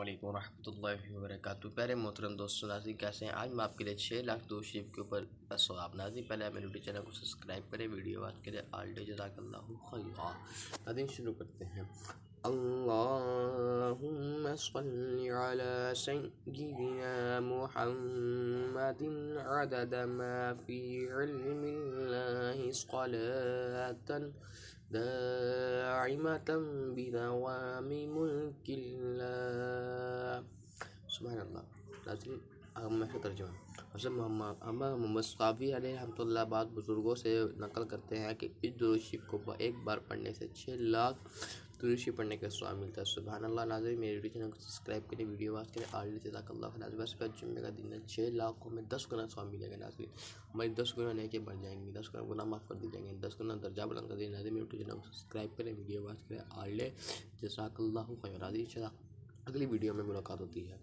अस्सलामुअलैकुम रहमतुल्लाहि व बरकातुहू। प्यारे मोहतरम दोस्तों नाज़रीन, कैसे हैं? आज मैं आपके लिए 6 लाख दो शिप के ऊपर सवाब। नाज़रीन पहले मेरे यूट्यूब चैनल को सब्सक्राइब करें, वीडियो वाच करें। ऑल डे जज़ाकल्लाहु खैरा। नाज़रीन शुरू करते हैं। अल्लाहुम्मा सल्लि अला सय्यिदिना मुहम्मदिन अदद मा फी इल्मिल्लाहि सलातन दाइमतन बिदवामि मुल्किल्लाह। सुभानअल्लाह। नाज़रीन मैं तर्जुमा हज़रत मोहम्मद सक़ाफ़ी अलैहिर्रहमतुल्लाह बाद बुज़ुर्गों से नकल करते हैं कि इस दुरूद शरीफ को एक बार पढ़ने से 6 लाख दुरूद शरीफ पढ़ने का स्वाब मिलता है। सुभानअल्लाह। नाज़रीन मेरे यूट्यूब चैनल को सब्सक्राइब करें, वीडियो वॉच करें। ऑल जज़ाकल्लाह। नाज़रीन बस पर जुम्मे का दिन है, 6 लाख को हमें 10 गुना स्वाब मिलेगा। नाज़रीन हमारी 10 गुना नेकी बढ़ जाएंगी, 10 गुना माफ़ कर दी जाएंगे, 10 गुना दर्जा बुलंद कर दी। नाज़रीन मेरे यूट्यूब चैनल को सब्सक्राइब करें, वीडियो वॉच करें। ऑल जज़ाकल्लाहु खैरा। अगली वीडियो में मुलाकात होती है।